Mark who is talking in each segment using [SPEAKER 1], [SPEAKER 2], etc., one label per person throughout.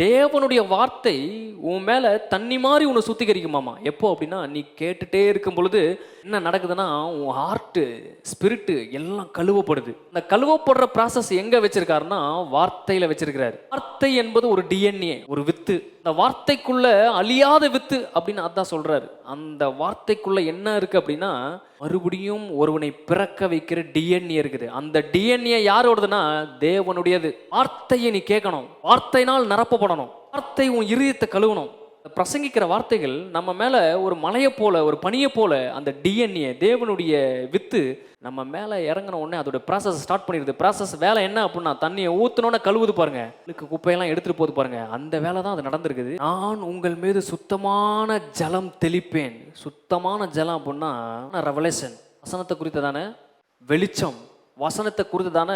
[SPEAKER 1] தேவனுடைய வார்த்தை உன் மேல தண்ணி மாதிரி உன்னை சுத்திகரிக்குமாமா. எப்போ அப்படின்னா, நீ கேட்டுட்டே இருக்கும் பொழுது என்ன நடக்குதுன்னா, உன் ஹார்ட்டு ஸ்பிரிட்டு எல்லாம் கழுவப்படுது. இந்த கழுவப்படுற ப்ராசஸ் எங்க வச்சிருக்காருன்னா, வார்த்தையில வச்சிருக்கிறாரு. வார்த்தை என்பது ஒரு டிஎன்ஏ, ஒரு வித்து. இந்த வார்த்தைக்குள்ள அழியாத வித்து அப்படின்னு அதான் சொல்றாரு. அந்த வார்த்தைக்குள்ள என்ன இருக்கு அப்படின்னா, மறுபடியும் ஒருவனை பிறக்க வைக்கிற டிஎன்ஏ இருக்குது. அந்த டிஎன்ஏ யாரோடதுன்னா, தேவனுடையது. வார்த்தையை நீ கேட்கணும், வார்த்தையினால் நிரப்பப்படணும், வார்த்தை உன் இருதயத்தை கழுவணும். பிரசங்கிக்கிற வார்த்தைகள் நம்ம மேல ஒரு மலையை போல, ஒரு பனியை போல, அந்த டிஎன்ஏ தேவனுடைய வித்து நம்ம மேல இறங்கின உடனே அதோட ப்ராசஸ் ஸ்டார்ட் பண்ணிடுது. ப்ராசஸ் வேலை என்ன அப்படின்னா, தண்ணியை ஊத்துனோன்னு கழுவுது பாருங்க, குப்பையெல்லாம் எடுத்துட்டு போகுது பாருங்க, அந்த வேலை தான் அது நடந்திருக்குது. நான் உங்கள் மீது சுத்தமான ஜலம் தெளிப்பேன். சுத்தமான ஜலம் அப்படின்னா ரெவலேஷன், வசனத்தை குறித்ததான வெளிச்சம், வசனத்தை குறித்ததான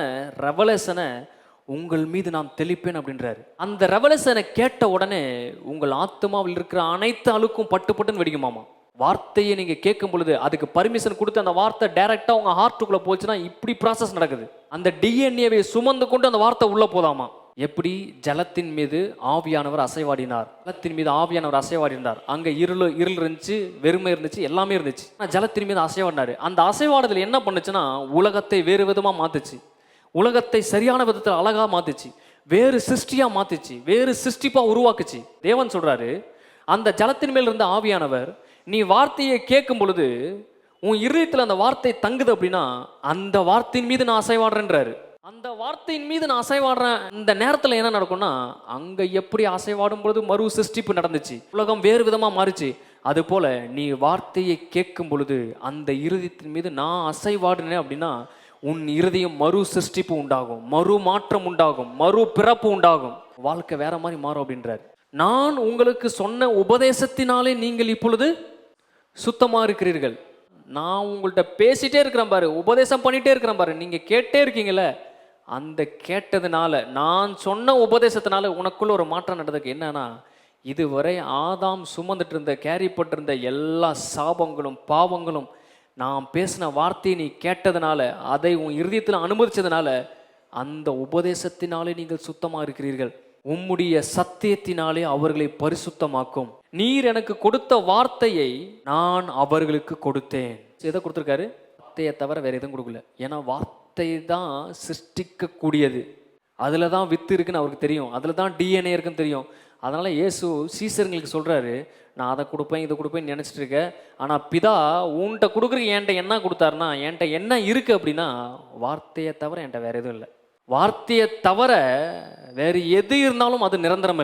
[SPEAKER 1] ரெவலேஷனை உங்கள் மீது நான் தெளிப்பேன் அப்படின்றாரு. அந்த ரெவலேஷனை கேட்ட உடனே உங்கள் ஆத்மாவில் இருக்கிற அனைத்து அழுக்கும் பட்டு பட்டுன்னு வெடிக்குமாமா. வார்த்தையை நீங்க கேட்கும் பொழுது அதுக்கு பர்மிஷன் கொடுத்து அந்த வார்த்தை டைரக்டா உங்க ஹார்ட்டுக்குள்ள போச்சுன்னா இப்படி ப்ராசஸ் நடக்குது. அந்த டிஎன்ஏவை சுமந்து கொண்டு அந்த வார்த்தை உள்ள போதாமா. எப்படி ஜலத்தின் மீது ஆவியானவர் அசைவாடினார், ஜலத்தின் மீது ஆவியானவர் அசைவாடினார். அங்க இருள் இருந்துச்சு, வெறுமை இருந்துச்சு, எல்லாமே இருந்துச்சு. ஜலத்தின் மீது அசைவாடினாரு. அந்த அசைவாடுதல் என்ன பண்ணுச்சுன்னா, உலகத்தை வேறு விதமா மாத்துச்சு. உலகத்தை சரியான விதத்தில் அழகா மாத்துச்சு, வேறு சிருஷ்டியா மாத்துச்சு, வேறு சிருஷ்டிப்பா உருவாக்குச்சு. தேவன் சொல்றாரு, அந்த ஜலத்தின் மேல் இருந்த ஆவியானவர் நீ வார்த்தையை கேட்கும் பொழுது உன் இருதயத்தில் அந்த வார்த்தை தங்குது அப்படின்னா, அந்த வார்த்தையின் மீது நான் அசைவாடுறேன்றாரு. அந்த வார்த்தையின் மீது நான் அசைவாடுறேன். இந்த நேரத்தில் என்ன நடக்கும்னா, அங்க எப்படி அசைவாடும் பொழுது மறு சிருஷ்டிப்பு நடந்துச்சு, உலகம் வேறு விதமா மாறிச்சு. அது போல நீ வார்த்தையை கேட்கும் பொழுது அந்த இருதயத்தின் மீது நான் அசைவாடுனேன் அப்படின்னா, உன் இருதயம் மறு சிருஷ்டிப்பு உண்டாகும், மறு மாற்றம் உண்டாகும், மறு பிறப்பு உண்டாகும், வாழ்க்கை வேற மாதிரி மாறும் அப்படின்றார். நான் உங்களுக்கு சொன்ன உபதேசத்தினாலே நீங்கள் இப்பொழுது சுத்தமா இருக்கிறீர்கள். நான் உங்கள்கிட்ட பேசிட்டே இருக்கிறேன் பாரு, உபதேசம் பண்ணிட்டே இருக்கிறேன் பாரு, நீங்க கேட்டே இருக்கீங்களே, அந்த கேட்டதுனால, நான் சொன்ன உபதேசத்தினால உனக்குள்ள ஒரு மாற்றம் நடந்ததுக்கு. என்னன்னா, இதுவரை ஆதாம் சுமந்துட்டு இருந்த, கேரி பட்டிருந்த எல்லா சாபங்களும் பாவங்களும் நான் பேசின வார்த்தையை நீ கேட்டதுனால, அதை உன் இருதயத்தில் அனுமதிச்சதுனால, அந்த உபதேசத்தினாலே நீங்கள் சுத்தமா இருக்கிறீர்கள். உம்முடைய சத்தியத்தினாலே அவர்களை பரிசுத்தமாக்கும். நீர் எனக்கு கொடுத்த வார்த்தையை நான் அவர்களுக்கு கொடுத்தேன். எதை கொடுத்துருக்காரு? வார்த்தையை தவிர வேற எதுவும் கொடுக்கல. ஏன்னா வார்த்தை தான் சிருஷ்டிக்க கூடியது. அதுல தான் வித்து இருக்குன்னு அவருக்கு தெரியும், அதுல தான் டிஎன்ஏ இருக்குன்னு தெரியும். அதனால இயேசு சீசர்களுக்கு சொல்றாரு, நான் அதை கொடுப்பேன் இதை கொடுப்பேன்னு நினைச்சிட்டு இருக்கேன், ஆனா பிதா உன்கிட்ட கொடுக்குறதுக்கு என்கிட்ட என்ன கொடுத்தாருன்னா, என்கிட்ட என்ன இருக்கு அப்படின்னா, வார்த்தையை தவிர என்கிட்ட வேற எதுவும் இல்லை. வார்த்தையை தவிர வேறு எது இருந்தாலும் அது நிரந்தரம்.